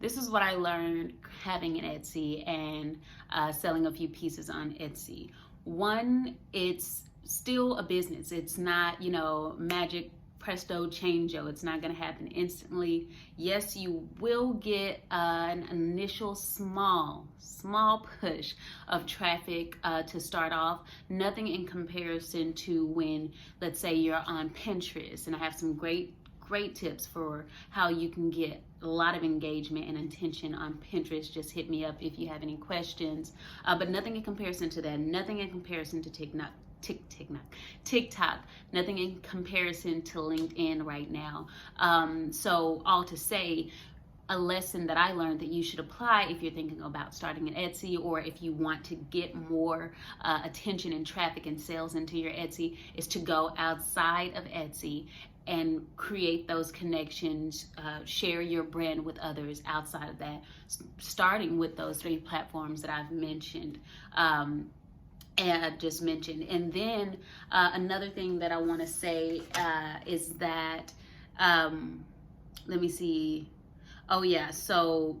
this is what I learned having an Etsy and selling a few pieces on Etsy. One, it's still a business. It's not, magic presto changeo. It's not going to happen instantly. Yes, you will get an initial small push of traffic to start off. Nothing in comparison to when, let's say, you're on Pinterest, and I have some great tips for how you can get a lot of engagement and attention on Pinterest. Just hit me up if you have any questions. But nothing in comparison to that. Nothing in comparison to TikTok, nothing in comparison to LinkedIn right now. So all to say, a lesson that I learned that you should apply if you're thinking about starting an Etsy, or if you want to get more attention and traffic and sales into your Etsy, is to go outside of Etsy and create those connections, share your brand with others outside of that, starting with those 3 platforms that I've mentioned. And I just mentioned. And then another thing that I want to say is that, let me see. Oh yeah, so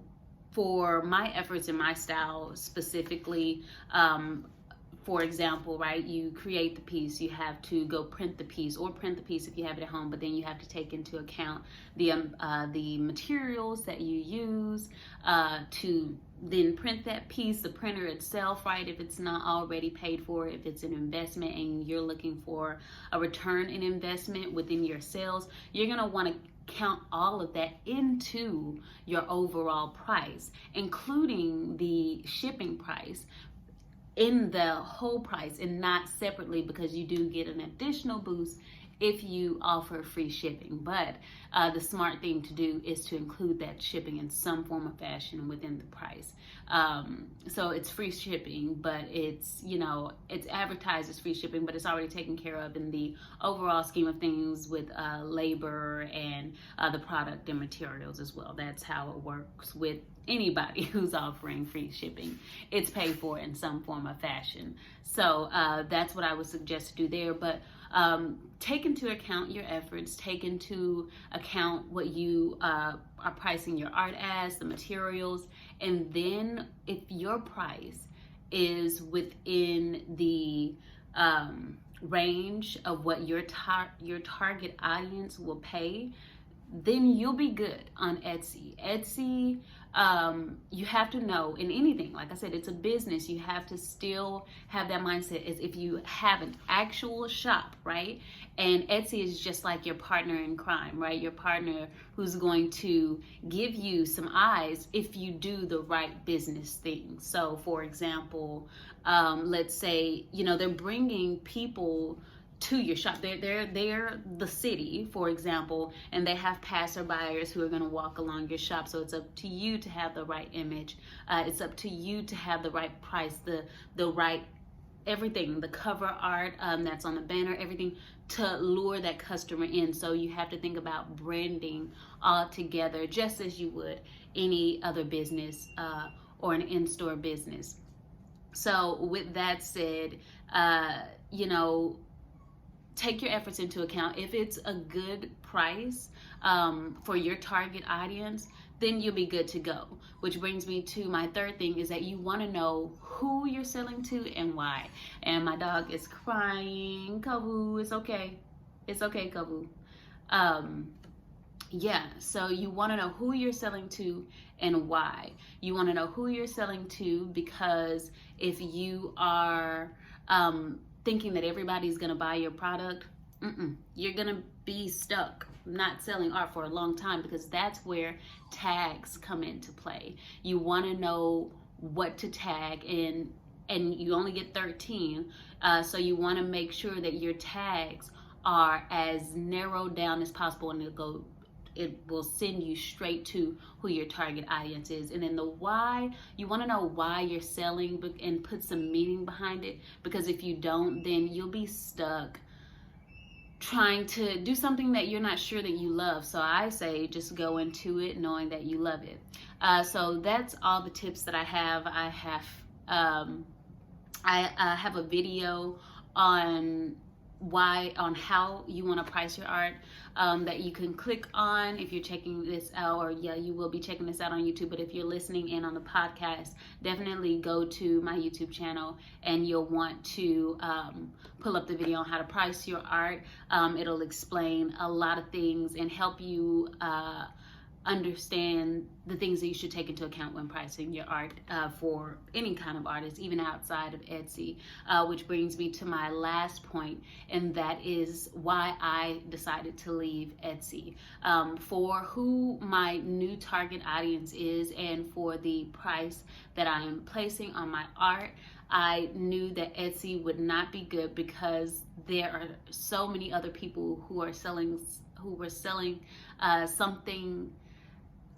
for my efforts and my style specifically, for example, right, you create the piece, you have to go print the piece, or print the piece if you have it at home, but then you have to take into account the materials that you use to then print that piece, the printer itself, right, if it's not already paid for, if it's an investment and you're looking for a return in investment within your sales, you're going to want to count all of that into your overall price, including the shipping price in the whole price and not separately, because you do get an additional boost if you offer free shipping. But the smart thing to do is to include that shipping in some form of fashion within the price. So it's free shipping, but it's advertised as free shipping, but it's already taken care of in the overall scheme of things with labor and the product and materials as well. That's how it works with anybody who's offering free shipping. It's paid for in some form of fashion. So that's what I would suggest to do there. But take into account your efforts, take into account what you are pricing your art as, the materials, and then if your price is within the range of what your target audience will pay, then you'll be good on Etsy. Etsy, you have to know, in anything, like I said, it's a business. You have to still have that mindset as if you have an actual shop, right? And Etsy is just like your partner in crime, right? Your partner who's going to give you some eyes if you do the right business thing. So, for example, let's say, they're bringing people to your shop. They're the city, for example, and they have passerbyers who are going to walk along your shop. So it's up to you to have the right image. It's up to you to have the right price, the right everything, the cover art that's on the banner, everything to lure that customer in. So you have to think about branding all together, just as you would any other business or an in-store business. So with that said, take your efforts into account. If it's a good price for your target audience, then you'll be good to go. Which brings me to my third thing, is that you want to know who you're selling to and why. And my dog is crying. Kavu, it's okay. It's okay, Kavu. So you want to know who you're selling to and why. You want to know who you're selling to, because if you are thinking that everybody's going to buy your product, you're going to be stuck not selling art for a long time, because that's where tags come into play. You want to know what to tag, and you only get 13, so you want to make sure that your tags are as narrowed down as possible, and it will send you straight to who your target audience is. And then the why, you want to know why you're selling and put some meaning behind it, because if you don't, then you'll be stuck trying to do something that you're not sure that you love. So I say just go into it knowing that you love it. So that's all the tips that I have. I have a video on how you want to price your art, that you can click on if you're checking this out, or yeah, you will be checking this out on YouTube, but if you're listening in on the podcast, definitely go to my YouTube channel and you'll want to pull up the video on how to price your art. It'll explain a lot of things and help you understand the things that you should take into account when pricing your art for any kind of artist, even outside of Etsy, which brings me to my last point, and that is why I decided to leave Etsy. For who my new target audience is and for the price that I am placing on my art, I knew that Etsy would not be good because there are so many other people who were selling something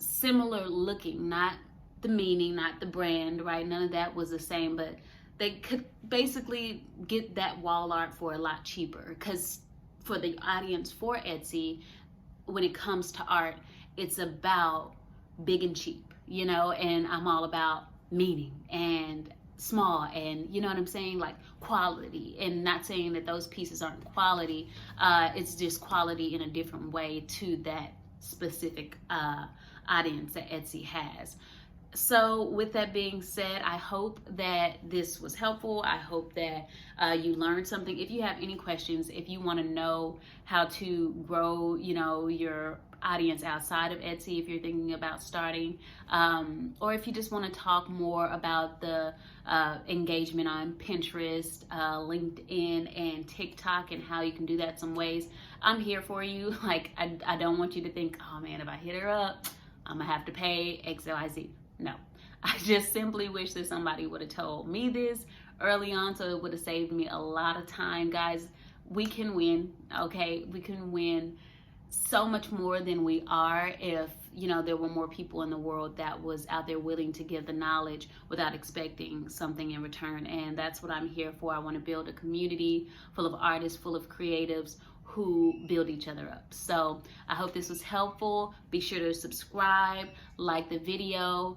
similar looking, not the meaning, not the brand, right? None of that was the same, but they could basically get that wall art for a lot cheaper, because for the audience for Etsy, when it comes to art, it's about big and cheap, you know, and I'm all about meaning and small, and you know what I'm saying, like quality, and not saying that those pieces aren't quality, it's just quality in a different way to that specific audience that Etsy has. So with that being said, I hope that this was helpful. I hope that you learned something. If you have any questions, if you want to know how to grow, you know, your audience outside of Etsy, if you're thinking about starting, or if you just want to talk more about the engagement on Pinterest, LinkedIn, and TikTok, and how you can do that some ways, I'm here for you. Like, I don't want you to think, oh man, if I hit her up, I'm gonna have to pay X, Y, Z. No, I just simply wish that somebody would have told me this early on, so it would have saved me a lot of time. Guys, we can win, okay? We can win so much more than we are if, you know, there were more people in the world that was out there willing to give the knowledge without expecting something in return. And that's what I'm here for. I want to build a community full of artists, full of creatives who build each other up. So I hope this was helpful. Be sure to subscribe, like the video,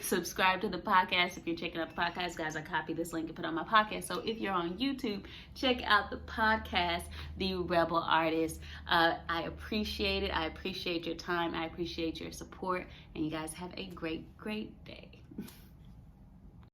subscribe to the podcast. If you're checking out the podcast, guys, I copied this link and put it on my podcast. So if you're on YouTube, check out the podcast, The Rebel Artist. I appreciate it. I appreciate your time. I appreciate your support. And you guys have a great, great day.